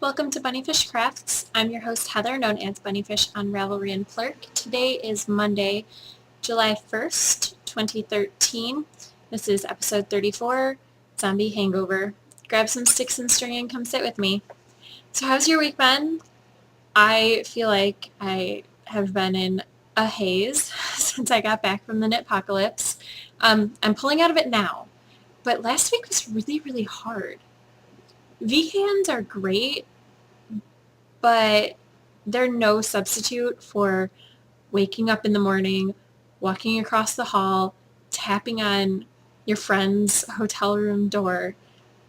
Welcome to Bunnyfish Crafts. I'm your host Heather, known as Bunnyfish on Ravelry and Plurk. Today is Monday, July 1st, 2013. This is episode 34, Zombie Hangover. Grab some sticks and string and come sit with me. So how's your week been? I feel like I have been in a haze since I got back from the knitpocalypse. I'm pulling out of it now, but last week was really, really hard. V-hands are great, but they're no substitute for waking up in the morning, walking across the hall, tapping on your friend's hotel room door,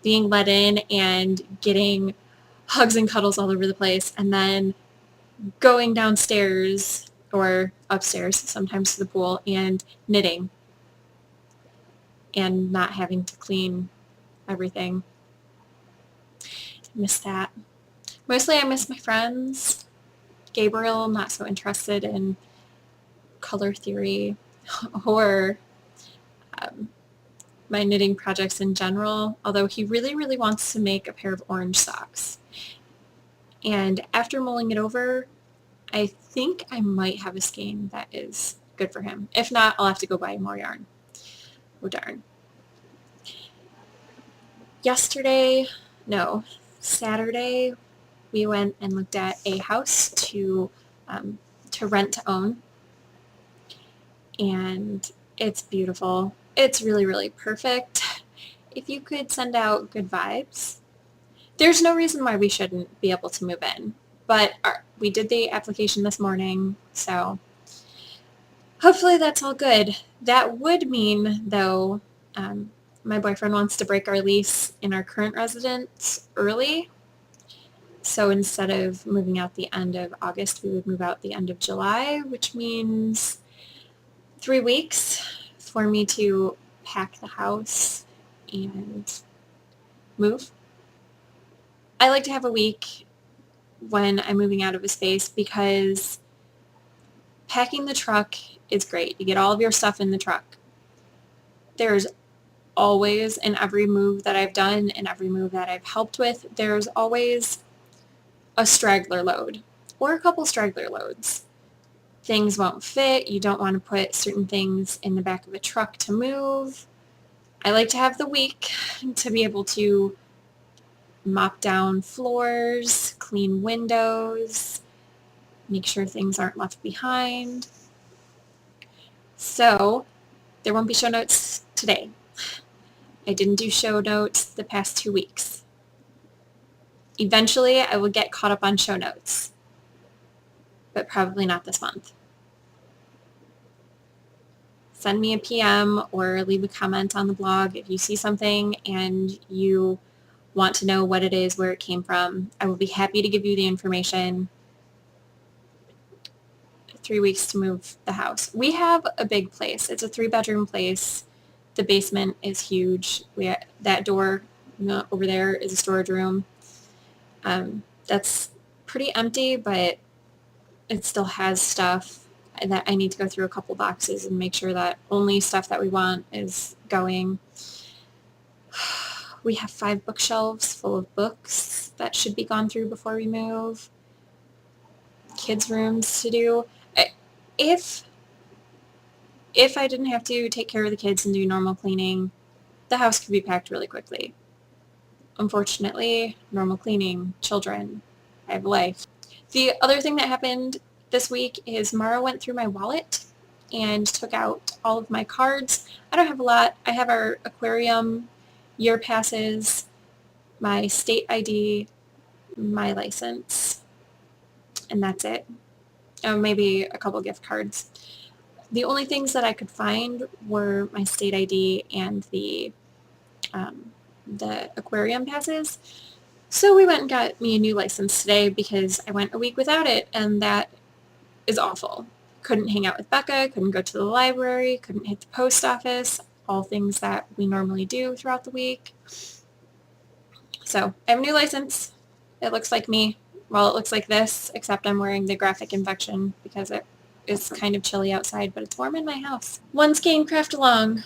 being let in and getting hugs and cuddles all over the place, and then going downstairs or upstairs, sometimes to the pool, and knitting and not having to clean everything. I miss that. Mostly I miss my friends. Gabriel, not so interested in color theory or my knitting projects in general, although he really, really wants to make a pair of orange socks. And after mulling it over, I think I might have a skein that is good for him. If not, I'll have to go buy more yarn. Oh darn. Saturday, we went and looked at a house to rent to own, and it's beautiful. It's really, really perfect. If you could send out good vibes, there's no reason why we shouldn't be able to move in, but we did the application this morning, so hopefully that's all good. That would mean, though, my boyfriend wants to break our lease in our current residence early. So instead of moving out the end of August, we would move out the end of July, which means 3 weeks for me to pack the house and move. I like to have a week when I'm moving out of a space because packing the truck is great. You get all of your stuff in the truck. There's always, in every move that I've done and every move that I've helped with, there's always a straggler load or a couple straggler loads. Things won't fit. You don't want to put certain things in the back of a truck to move. I like to have the week to be able to mop down floors, clean windows, make sure things aren't left behind. So there won't be show notes today. I didn't do show notes the past 2 weeks. Eventually, I will get caught up on show notes, but probably not this month. Send me a PM or leave a comment on the blog if you see something and you want to know what it is, where it came from. I will be happy to give you the information. 3 weeks to move the house. We have a big place. It's a 3-bedroom place. The basement is huge. That door over there is a storage room. That's pretty empty, but it still has stuff that I need to go through a couple boxes and make sure that only stuff that we want is going. We have 5 bookshelves full of books that should be gone through before we move. Kids' rooms to do. If I didn't have to take care of the kids and do normal cleaning, the house could be packed really quickly. Unfortunately, normal cleaning, children, I have a life. The other thing that happened this week is Mara went through my wallet and took out all of my cards. I don't have a lot. I have our aquarium year passes, my state ID, my license, and that's it. Oh, maybe a couple gift cards. The only things that I could find were my state ID and the aquarium passes. So we went and got me a new license today because I went a week without it, and that is awful. Couldn't hang out with Becca, couldn't go to the library, couldn't hit the post office, all things that we normally do throughout the week. So I have a new license. It looks like me. Well, it looks like this, except I'm wearing the graphic infection because it is kind of chilly outside, but it's warm in my house. One skein craft along.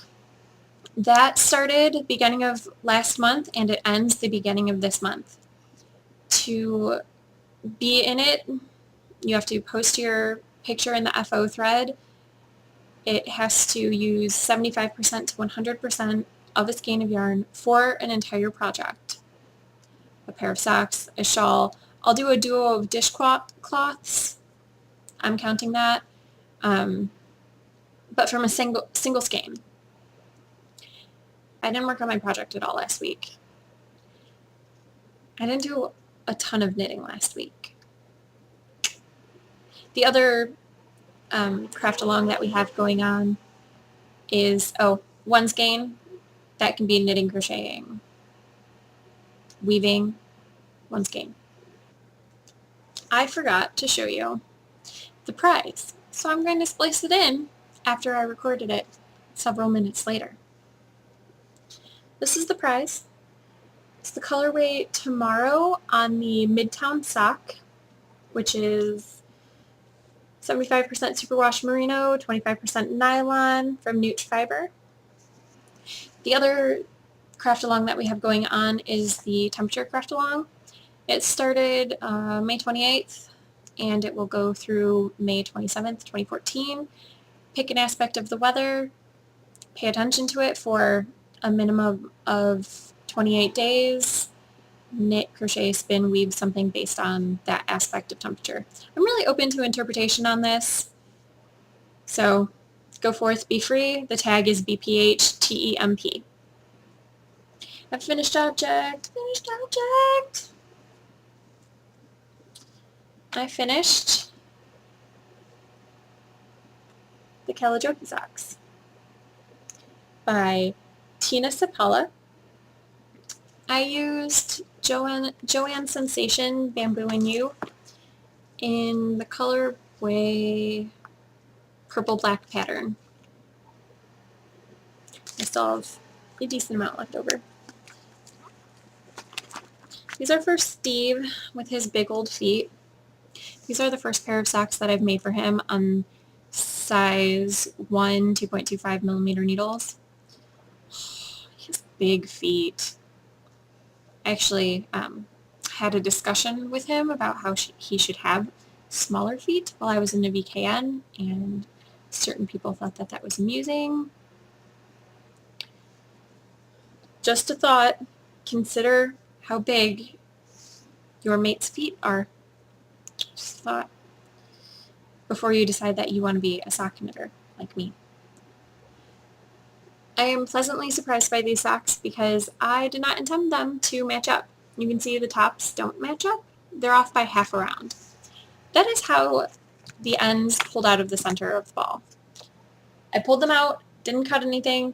That started beginning of last month and it ends the beginning of this month. To be in it, you have to post your picture in the FO thread. It has to use 75% to 100% of a skein of yarn for an entire project. A pair of socks, a shawl. I'll do a duo of dishcloths. I'm counting that. But from a single skein. I didn't work on my project at all last week. I didn't do a ton of knitting last week. The other craft along that we have going on is, one skein. That can be knitting, crocheting, weaving, one skein. I forgot to show you the prize, so I'm going to splice it in after I recorded it several minutes later. This is the prize. It's the colorway Tomorrow on the Midtown sock, which is 75% superwash merino, 25% nylon from Newt Fiber. The other craft along that we have going on is the temperature craft along. It started May 28th and it will go through May 27th, 2014. Pick an aspect of the weather, pay attention to it for a minimum of 28 days, knit, crochet, spin, weave something based on that aspect of temperature. I'm really open to interpretation on this, so go forth, be free. The tag is BPHTEMP. A finished object. I finished the Calijoki socks by Tina Sapala. I used Joanne Sensation Bamboo and You in the colorway purple black pattern. I still have a decent amount left over. These are for Steve with his big old feet. These are the first pair of socks that I've made for him on size 1 2.25 millimeter needles. He has big feet. I actually had a discussion with him about how he should have smaller feet while I was in the VKN, and certain people thought that that was amusing. Just a thought, consider how big your mate's feet are. Just a thought. Before you decide that you want to be a sock knitter like me. I am pleasantly surprised by these socks because I did not intend them to match up. You can see the tops don't match up. They're off by half a round. That is how the ends pulled out of the center of the ball. I pulled them out, didn't cut anything,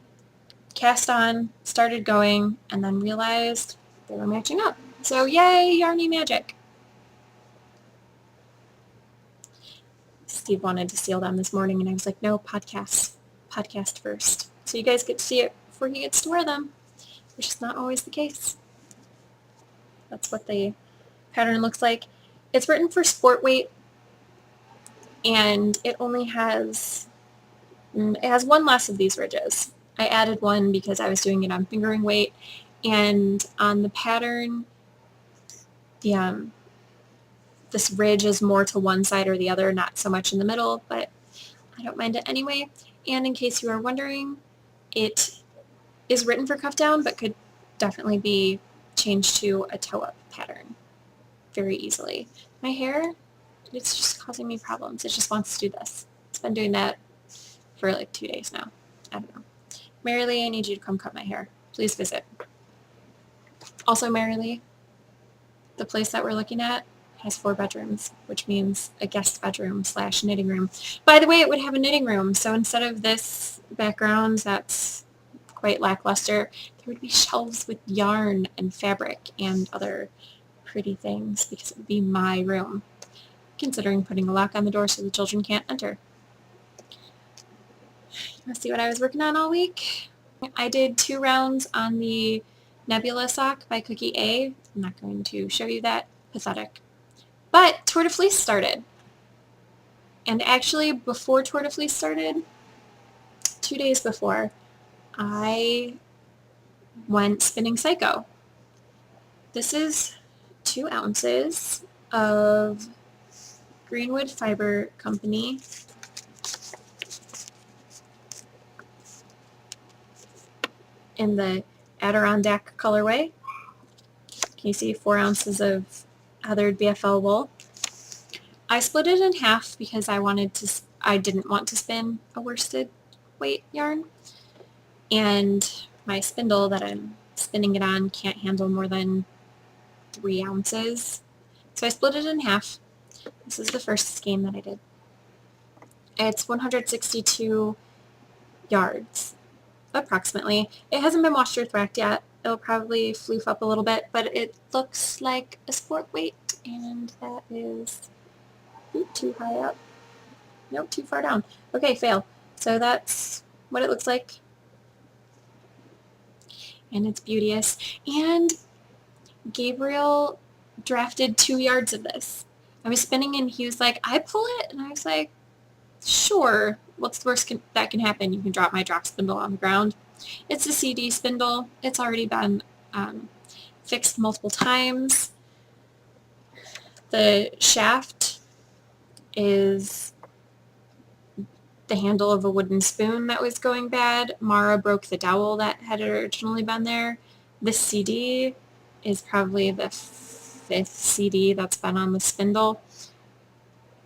cast on, started going, and then realized they were matching up. So yay, yarny magic. Steve wanted to steal them this morning, and I was like, no, podcast first. So you guys get to see it before he gets to wear them, which is not always the case. That's what the pattern looks like. It's written for sport weight, and it has one less of these ridges. I added one because I was doing it on fingering weight, and on the pattern, this ridge is more to one side or the other, not so much in the middle, but I don't mind it anyway. And in case you are wondering, it is written for cuff down, but could definitely be changed to a toe up pattern very easily. My hair, it's just causing me problems. It just wants to do this. It's been doing that for like 2 days now. I don't know. Mary Lee, I need you to come cut my hair. Please visit. Also, Mary Lee, the place that we're looking at has 4 bedrooms, which means a guest bedroom / knitting room. By the way, it would have a knitting room, so instead of this background that's quite lackluster, there would be shelves with yarn and fabric and other pretty things because it would be my room, considering putting a lock on the door so the children can't enter. Let's see what I was working on all week. I did 2 rounds on the Nebula sock by Cookie A. I'm not going to show you that. Pathetic. But Tour de Fleece started. And actually, before Tour de Fleece started, 2 days before, I went spinning Psycho. This is 2 ounces of Greenwood Fiber Company in the Adirondack colorway. Can you see 4 ounces of heathered BFL wool? I split it in half because I didn't want to spin a worsted weight yarn, and my spindle that I'm spinning it on can't handle more than 3 ounces. So I split it in half. This is the first skein that I did. It's 162 yards, approximately. It hasn't been washed or thracked yet. It'll probably floof up a little bit, but it looks like a sport weight, and that is too high up. Nope, too far down. Okay, fail. So that's what it looks like. And it's beauteous. And Gabriel drafted 2 yards of this. I was spinning and he was like, I pull it? And I was like, sure. What's the worst that can happen? You can drop my drop spindle on the ground. It's a CD spindle. It's already been fixed multiple times. The shaft is the handle of a wooden spoon that was going bad. Mara broke the dowel that had originally been there. This CD is probably the 5th CD that's been on the spindle.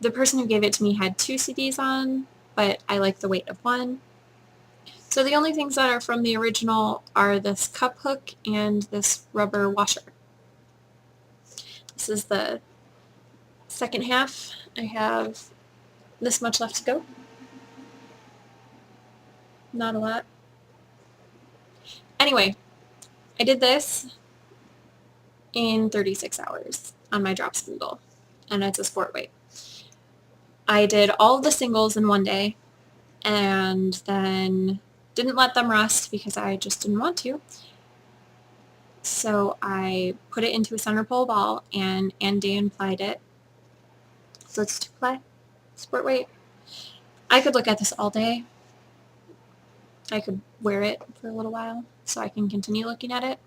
The person who gave it to me had 2 CDs on, but I like the weight of 1. So the only things that are from the original are this cup hook and this rubber washer. This is the second half. I have this much left to go. Not a lot. Anyway, I did this in 36 hours on my drop spindle, and it's a sport weight. I did all the singles in one day, and then didn't let them rust because I just didn't want to. So I put it into a center pole ball and Andan plied it. So it's 2-ply, sport weight. I could look at this all day. I could wear it for a little while so I can continue looking at it.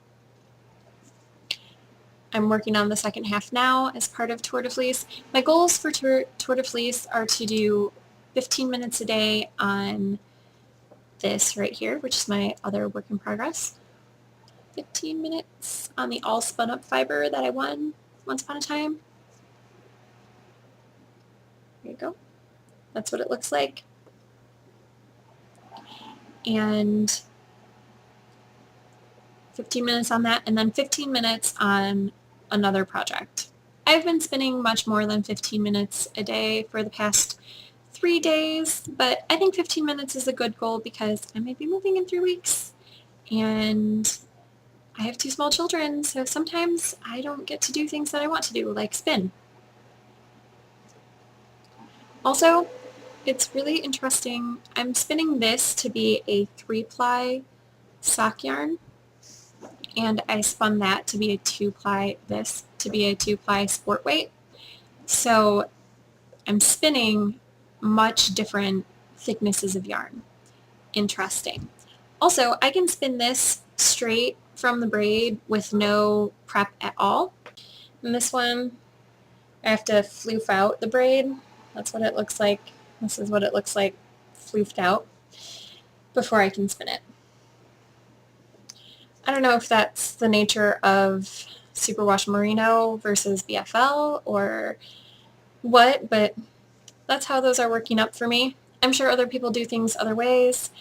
I'm working on the second half now as part of Tour de Fleece. My goals for Tour de Fleece are to do 15 minutes a day on this right here, which is my other work in progress. 15 minutes on the all spun up fiber that I won once upon a time. There you go. That's what it looks like. And 15 minutes on that, and then 15 minutes on another project. I've been spinning much more than 15 minutes a day for the past 3 days, but I think 15 minutes is a good goal because I might be moving in 3 weeks, and I have 2 small children, so sometimes I don't get to do things that I want to do, like spin. Also, it's really interesting. I'm spinning this to be a 3-ply sock yarn, and I spun that to be a 2-ply, this to be a 2-ply sport weight. So I'm spinning much different thicknesses of yarn. Interesting. Also, I can spin this straight from the braid with no prep at all. And this one, I have to floof out the braid. That's what it looks like. This is what it looks like floofed out before I can spin it. I don't know if that's the nature of superwash merino versus BFL or what, but that's how those are working up for me. I'm sure other people do things other ways.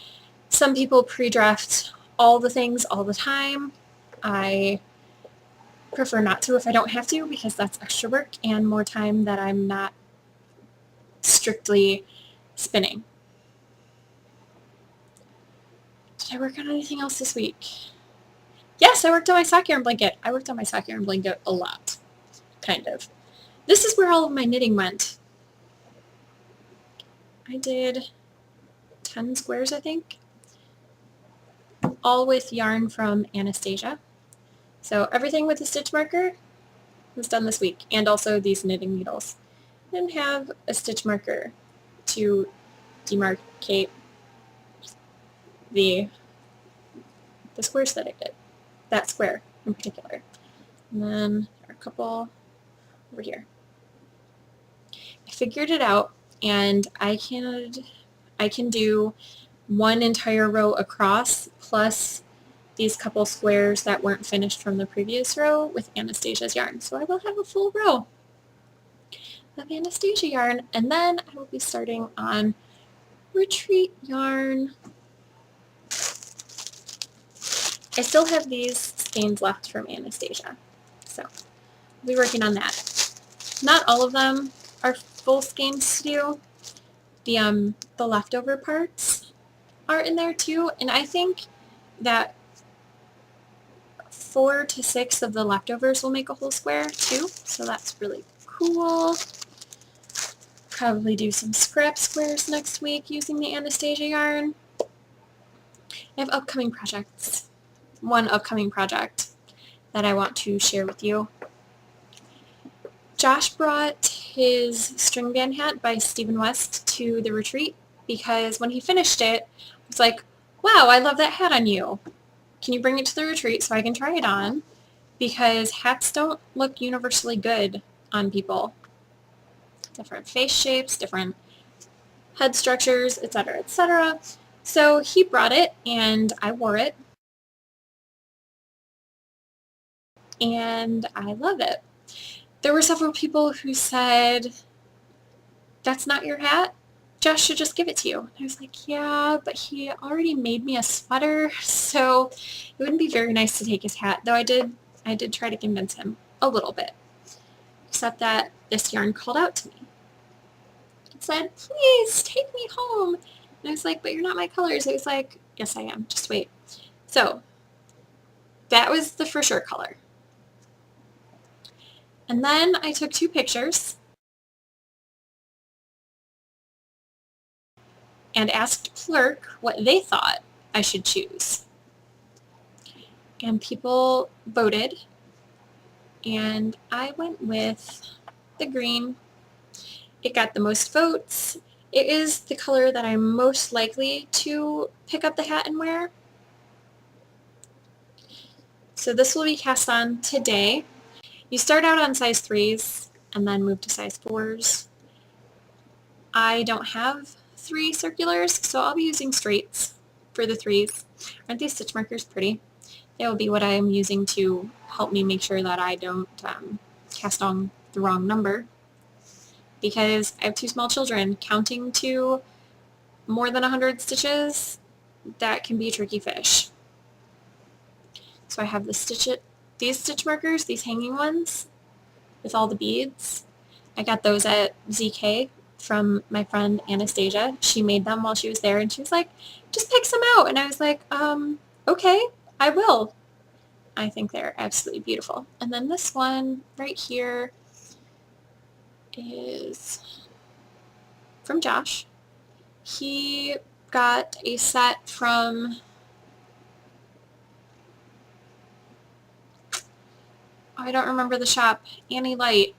Some people pre-draft all the things all the time. I prefer not to if I don't have to because that's extra work and more time that I'm not strictly spinning. Did I work on anything else this week? Yes, I worked on my sock yarn blanket. I worked on my sock yarn blanket a lot, kind of. This is where all of my knitting went. I did 10 squares, I think, all with yarn from Anastasia. So everything with a stitch marker was done this week, and also these knitting needles. I didn't have a stitch marker to demarcate the squares that I did, that square in particular. And then couple over here. I figured it out, and I can do one entire row across plus these couple squares that weren't finished from the previous row with Anastasia's yarn. So I will have a full row of Anastasia yarn, and then I will be starting on retreat yarn. I still have these skeins left from Anastasia, so I'll be working on that. Not all of them are full skeins to do. The leftover parts are in there too, and I think that 4 to 6 of the leftovers will make a whole square too, so that's really cool. Probably do some scrap squares next week using the Anastasia yarn. I have upcoming projects. One upcoming project that I want to share with you. Josh brought his string band hat by Stephen West to the retreat because when he finished it, I was like, wow, I love that hat on you. Can you bring it to the retreat so I can try it on? Because hats don't look universally good on people. Different face shapes, different head structures, etc., etc. So he brought it and I wore it. And I love it. There were several people who said, that's not your hat? Josh should just give it to you. And I was like, yeah, but he already made me a sweater, so it wouldn't be very nice to take his hat, though I did try to convince him a little bit. Except that this yarn called out to me. It said, please take me home. And I was like, but you're not my colors. I was like, yes, I am. Just wait. So that was the for sure color. And then I took 2 pictures and asked Plurk what they thought I should choose. And people voted, and I went with the green. It got the most votes. It is the color that I'm most likely to pick up the hat and wear. So this will be cast on today. You start out on size 3s and then move to size 4s. I don't have 3 circulars, so I'll be using straights for the 3s. Aren't these stitch markers pretty? They will be what I am using to help me make sure that I don't cast on the wrong number, because I have 2 small children. Counting to more than 100 stitches, that can be a tricky fish. So I have these stitch markers, these hanging ones with all the beads. I got those at ZK from my friend Anastasia. She made them while she was there, and she was like, just pick some out. And I was like, okay, I will. I think they're absolutely beautiful. And then this one right here is from Josh. He got a set from I don't remember the shop, Annie Light.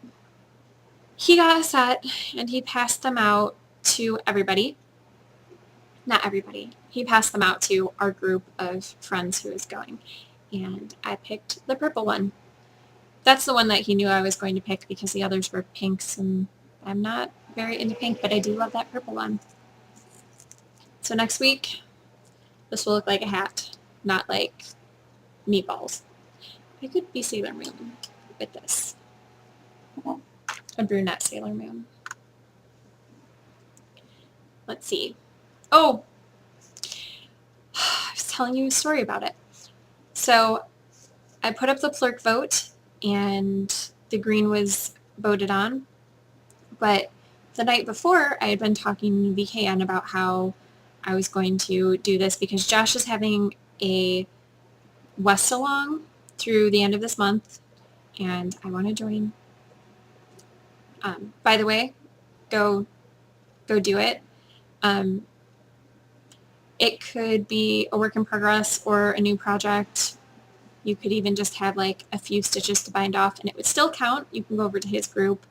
He got a set and he passed them out to everybody. Not everybody. He passed them out to our group of friends who was going. And I picked the purple one. That's the one that he knew I was going to pick because the others were pinks, and I'm not very into pink, but I do love that purple one. So next week, this will look like a hat, not like meatballs. I could be Sailor Moon with this. A brunette Sailor Moon. Let's see. Oh! I was telling you a story about it. So I put up the Plurk vote, and the green was voted on. But the night before, I had been talking to VKN about how I was going to do this because Josh is having a West along through the end of this month, and I want to join. By the way, go do it. It could be a work in progress or a new project. You could even just have like a few stitches to bind off, and it would still count. You can go over to his group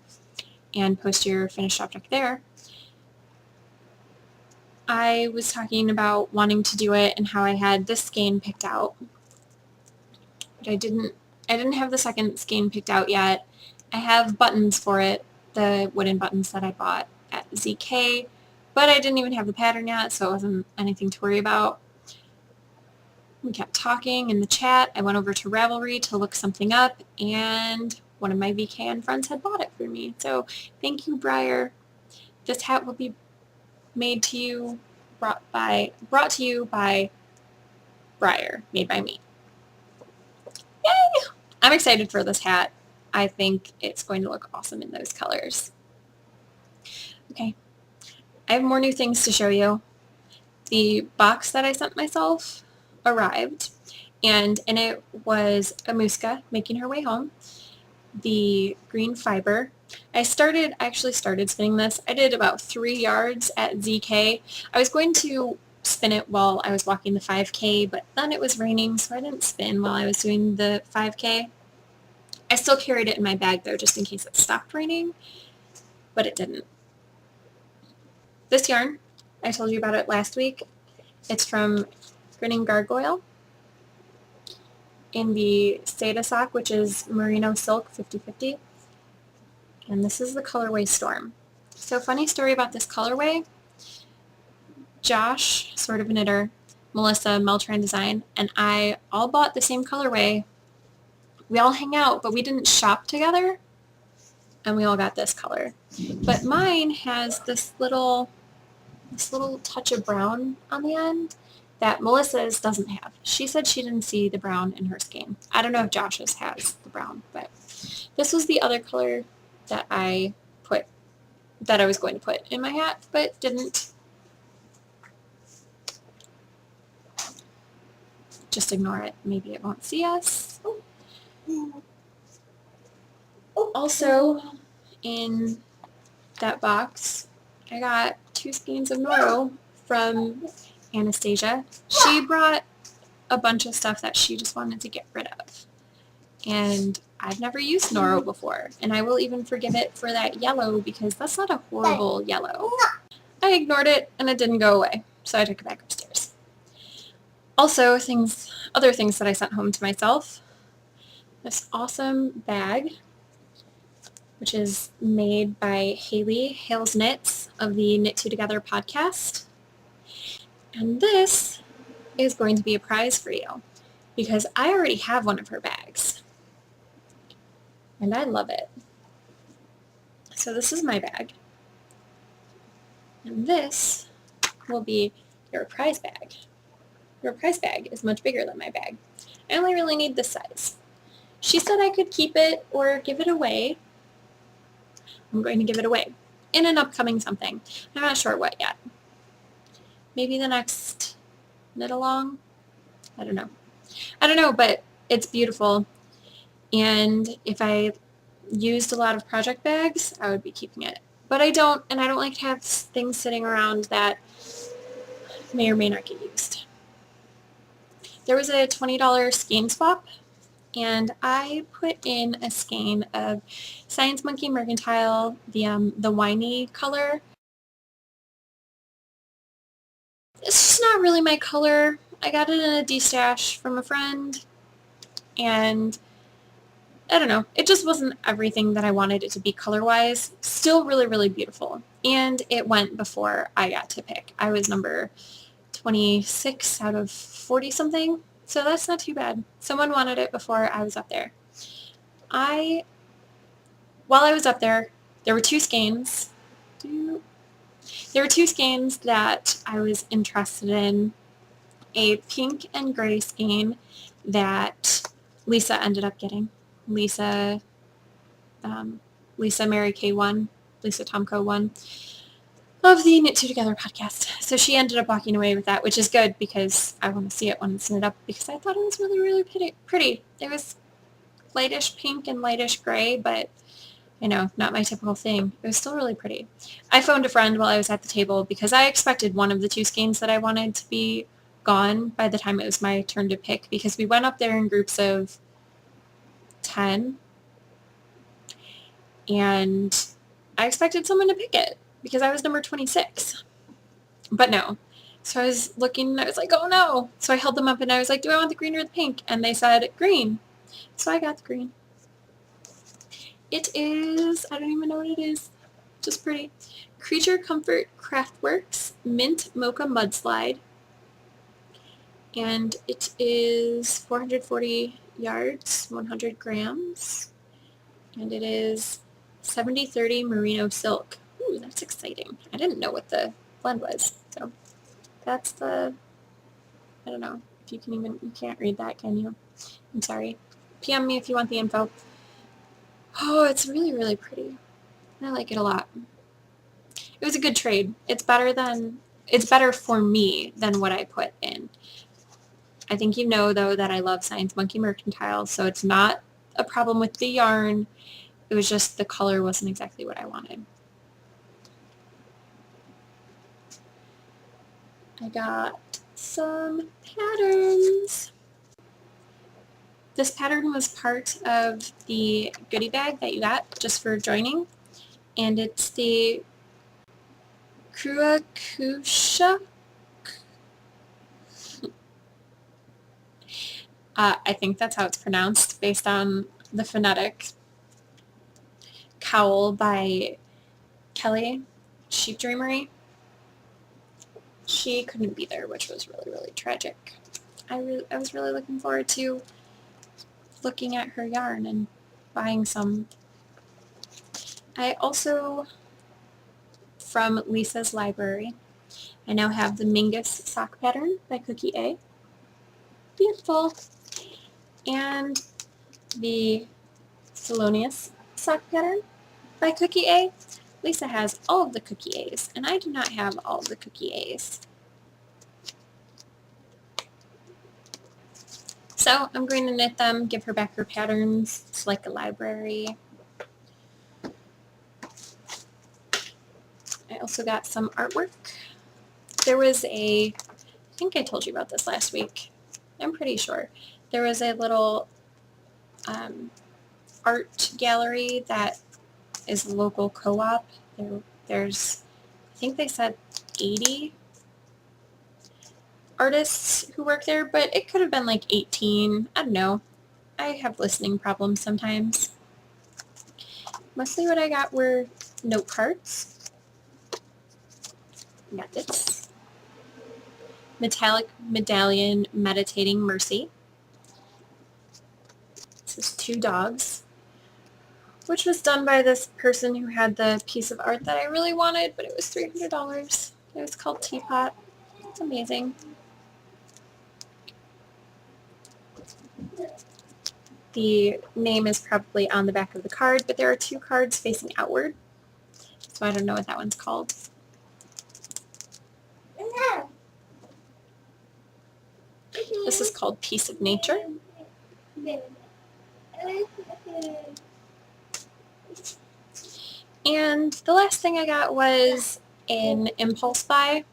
and post your finished object there. I was talking about wanting to do it and how I had this skein picked out, but I I didn't have the second skein picked out yet. I have buttons for it, the wooden buttons that I bought at ZK, but I didn't even have the pattern yet, so it wasn't anything to worry about. We kept talking in the chat. I went over to Ravelry to look something up, and one of my VKN friends had bought it for me. So thank you, Briar. This hat will be made to you, brought to you by Briar, made by me. Yay! I'm excited for this hat. I think it's going to look awesome in those colors. Okay, I have more new things to show you. The box that I sent myself arrived, and in it was a Muska making her way home. The green fiber. I actually started spinning this. I did about 3 yards at ZK. I was going to spin it while I was walking the 5K, but then it was raining, so I didn't spin while I was doing the 5K. I still carried it in my bag though, just in case it stopped raining, but it didn't. This yarn, I told you about it last week. It's from Grinning Gargoyle in the Seda sock, which is Merino Silk 50/50. And this is the colorway Storm. So funny story about this colorway. Josh, sort of a knitter, Melissa, Meltran Design, and I all bought the same colorway. We all hang out, but we didn't shop together, and we all got this color. But mine has this little touch of brown on the end that Melissa's doesn't have. She said she didn't see the brown in her skein. I don't know if Josh's has the brown, but this was the other color that I was going to put in my hat, but didn't. Just ignore it. Maybe it won't see us. Also, in that box, I got 2 skeins of Noro from Anastasia. She brought a bunch of stuff that she just wanted to get rid of. And I've never used Noro before, and I will even forgive it for that yellow because that's not a horrible yellow. I ignored it, and it didn't go away, so I took it back upstairs. Also, other things that I sent home to myself. This awesome bag, which is made by Haley, Hales Knits of the Knit Two Together podcast. And this is going to be a prize for you because I already have one of her bags. And I love it. So this is my bag. And this will be your prize bag. Your prize bag is much bigger than my bag. I only really need this size. She said I could keep it or give it away. I'm going to give it away in an upcoming something. I'm not sure what yet. Maybe the next knit along? I don't know, but it's beautiful. And if I used a lot of project bags, I would be keeping it. But I don't, and I don't like to have things sitting around that may or may not get used. There was a $20 skein swap, and I put in a skein of Science Monkey Mercantile, the winey color. It's just not really my color. I got it in a D-stash from a friend, and I don't know. It just wasn't everything that I wanted it to be color-wise. Still really, really beautiful. And it went before I got to pick. I was number 26 out of 40-something, so that's not too bad. Someone wanted it before I was up there. While I was up there, there were 2 skeins. There were 2 skeins that I was interested in. A pink and gray skein that Lisa ended up getting. Lisa Mary K. 1, Lisa Tomko 1 of the Knit Two Together podcast. So she ended up walking away with that, which is good because I want to see it when it's knit up because I thought it was really, really pretty. It was lightish pink and lightish gray, but not my typical thing. It was still really pretty. I phoned a friend while I was at the table because I expected one of the 2 skeins that I wanted to be gone by the time it was my turn to pick because we went up there in groups of 10 and I expected someone to pick it because I was number 26. But no. So I was looking and I was like, oh no. So I held them up and I was like, do I want the green or the pink? And they said green. So I got the green. It is, I don't even know what it is, just pretty. Creature Comfort Craftworks Mint Mocha Mudslide. And it is 440 yards, 100 grams. And it is 70/30 merino silk. Ooh, that's exciting. I didn't know what the blend was. So that's the, I don't know if you can even, you can't read that, can you? I'm sorry. PM me if you want the info. Oh, it's really, really pretty. I like it a lot. It was a good trade. It's better for me than what I put in. I think you know, though, that I love Science Monkey Mercantile, so it's not a problem with the yarn. It was just the color wasn't exactly what I wanted. I got some patterns. This pattern was part of the goodie bag that you got just for joining, and it's the Kruakusha. I think that's how it's pronounced based on the phonetic. Cowl by Kelly Sheep Dreamery. She couldn't be there, which was really, really tragic. I was really looking forward to looking at her yarn and buying some. I also, from Lisa's library, I now have the Mingus sock pattern by Cookie A. Beautiful. And the Thelonious sock pattern by Cookie A. Lisa has all of the Cookie A's, and I do not have all of the Cookie A's. So I'm going to knit them, give her back her patterns. It's like a library. I also got some artwork. There was I think I told you about this last week. I'm pretty sure. There was a little art gallery that is a local co-op. There's, I think they said 80 artists who work there, but it could have been like 18. I don't know. I have listening problems sometimes. Mostly what I got were note cards. I got this metallic medallion Meditating Mercy. This is 2 dogs, which was done by this person who had the piece of art that I really wanted, but it was $300. It was called Teapot. It's amazing. The name is probably on the back of the card, but there are 2 cards facing outward, so I don't know what that one's called. This is called Piece of Nature. And the last thing I got was an impulse buy.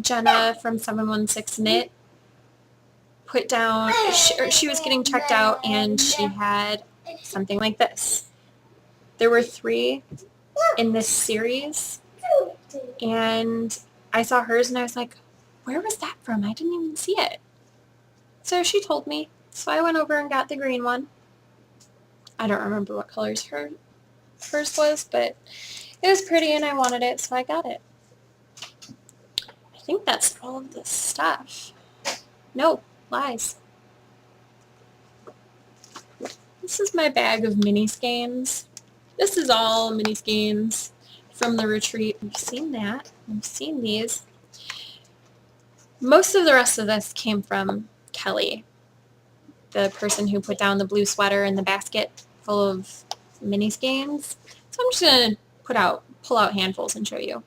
Jenna from 716 Knit put down, she was getting checked out, and she had something like this. There were 3 in this series, and I saw hers and I was like, where was that from? I didn't even see it. So she told me, so I went over and got the green one. I don't remember what colors hers was, but it was pretty and I wanted it, so I got it. I think that's all of the stuff. No, lies. This is my bag of mini skeins. This is all mini skeins from the retreat. You've seen that. You've seen these. Most of the rest of this came from Kelly, the person who put down the blue sweater in the basket full of mini skeins. So I'm just going to pull out handfuls and show you.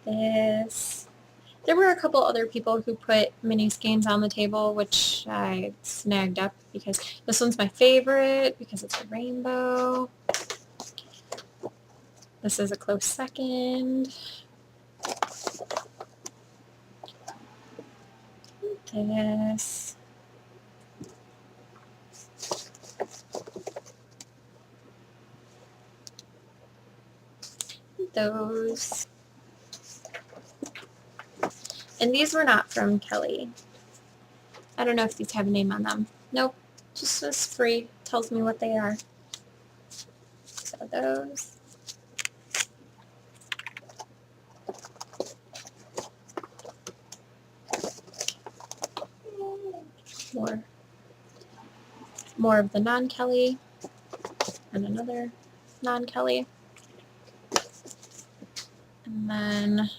This. There were a couple other people who put mini skeins on the table, which I snagged up because this one's my favorite because it's a rainbow. This is a close second. This. Those. And these were not from Kelly. I don't know if these have a name on them. Nope, just was free. Tells me what they are. So those. More of the non-Kelly. And another non-Kelly. And then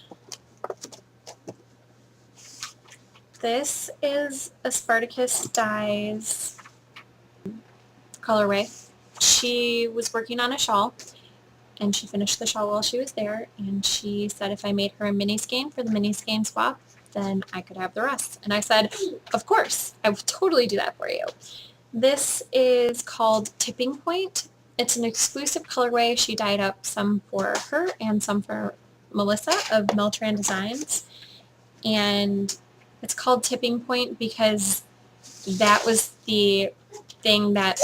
this is a Spartacus Dyes colorway. She was working on a shawl, and she finished the shawl while she was there, and she said if I made her a mini skein for the mini skein swap, then I could have the rest. And I said, of course, I would totally do that for you. This is called Tipping Point. It's an exclusive colorway. She dyed up some for her and some for Melissa of Meltran Designs. And it's called Tipping Point because that was the thing that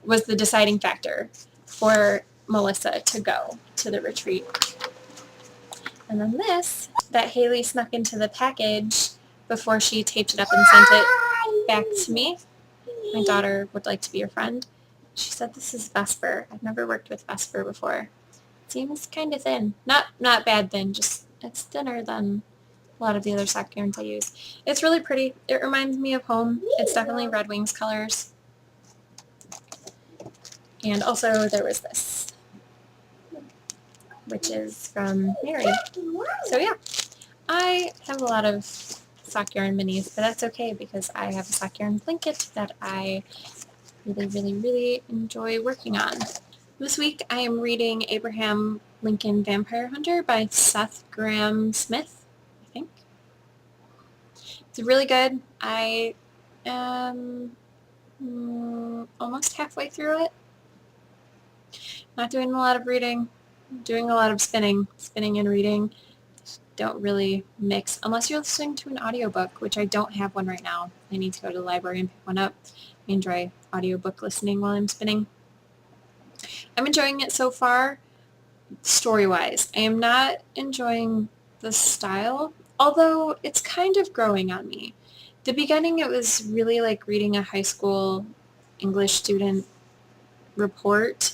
was the deciding factor for Melissa to go to the retreat. And then this, that Haley snuck into the package before she taped it up and sent it back to me. My daughter would like to be your friend. She said this is Vesper. I've never worked with Vesper before. It seems kind of thin. Not bad thin, just it's thinner than a lot of the other sock yarns I use. It's really pretty. It reminds me of home. It's definitely Red Wings colors. And also there was this, which is from Mary. So yeah, I have a lot of sock yarn minis, but that's okay because I have a sock yarn blanket that I really enjoy working on. This week I am reading Abraham Lincoln Vampire Hunter by Seth Graham Smith, I think. It's really good. I am almost halfway through it. Not doing a lot of reading, doing a lot of spinning and reading. Don't really mix unless you're listening to an audiobook, which I don't have one right now. I need to go to the library and pick one up. I enjoy audiobook listening while I'm spinning. I'm enjoying it so far, story-wise. I am not enjoying the style, although it's kind of growing on me. The beginning, it was really like reading a high school English student report,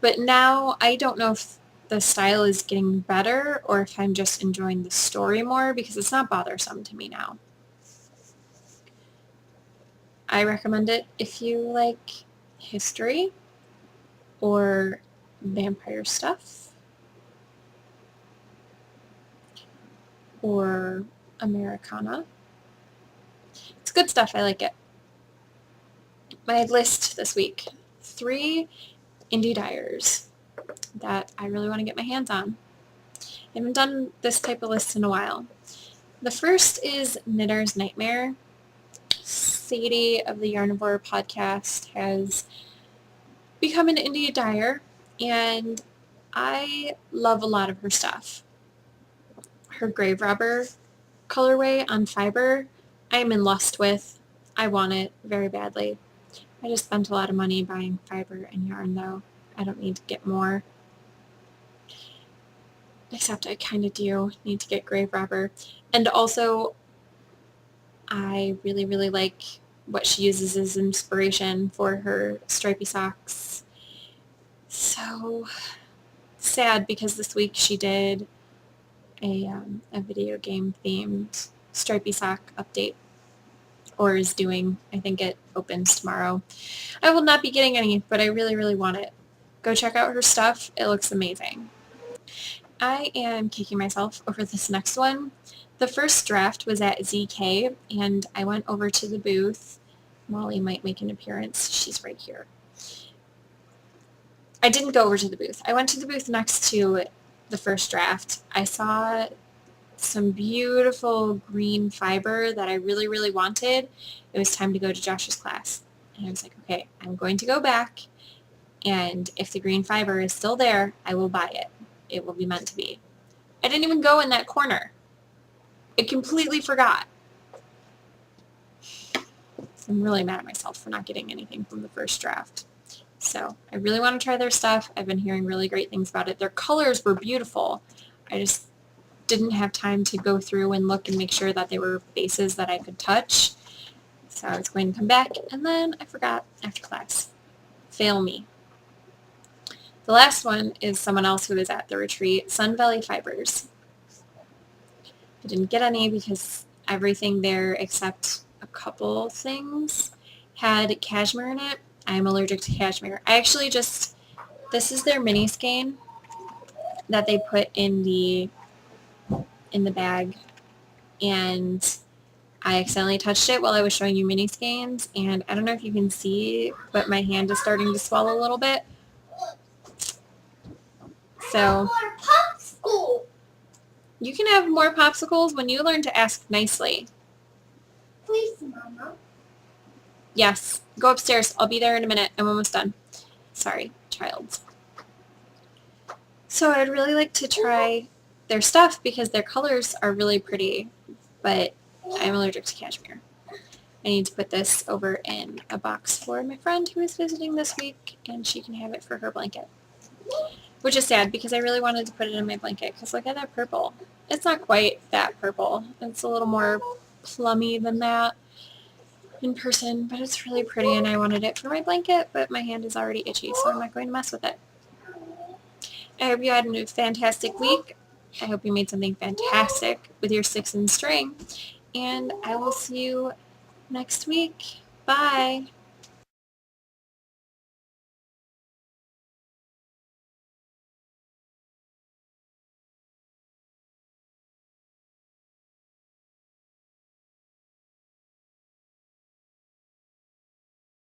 but now I don't know if the style is getting better or if I'm just enjoying the story more because it's not bothersome to me now. I recommend it if you like history or vampire stuff or Americana. It's good stuff. I like it. My list this week, 3 indie dyers that I really want to get my hands on. I haven't done this type of list in a while. The first is Knitter's Nightmare. Sadie of the Yarnivore podcast has become an indie dyer, and I love a lot of her stuff. Her Grave Robber colorway on fiber, I am in lust with. I want it very badly. I just spent a lot of money buying fiber and yarn, though. I don't need to get more. Except I kind of do need to get Grave Robber. And also, I really like what she uses as inspiration for her stripy socks. So sad because this week she did a video game themed stripy sock update, or is doing. I think it opens tomorrow. I will not be getting any, but I really want it. Go check out her stuff. It looks amazing. I am kicking myself over this next one. The first draft was at ZK, and I went over to the booth. Molly might make an appearance. She's right here. I didn't go over to the booth. I went to the booth next to the first draft. I saw some beautiful green fiber that I really wanted. It was time to go to Josh's class. And I was like, okay, I'm going to go back, and if the green fiber is still there, I will buy it. It will be meant to be. I didn't even go in that corner. I completely forgot. I'm really mad at myself for not getting anything from the first draft. So I really want to try their stuff. I've been hearing really great things about it. Their colors were beautiful. I just didn't have time to go through and look and make sure that they were bases that I could touch. So I was going to come back, and then I forgot after class. Fail me. The last one is someone else who was at the retreat, Sun Valley Fibers. I didn't get any because everything there except a couple things had cashmere in it. I'm allergic to cashmere. I actually just, this is their mini skein that they put in the bag, and I accidentally touched it while I was showing you mini skeins, and I don't know if you can see, but my hand is starting to swell a little bit. So you can have more popsicles when you learn to ask nicely. Please, Mama. Yes, go upstairs. I'll be there in a minute. I'm almost done. Sorry, child. So I'd really like to try their stuff because their colors are really pretty, but I'm allergic to cashmere. I need to put this over in a box for my friend who is visiting this week, and she can have it for her blanket. Which is sad because I really wanted to put it in my blanket because look at that purple. It's not quite that purple. It's a little more plummy than that in person, but it's really pretty and I wanted it for my blanket, but my hand is already itchy, so I'm not going to mess with it. I hope you had a fantastic week. I hope you made something fantastic with your sticks and string, and I will see you next week. Bye.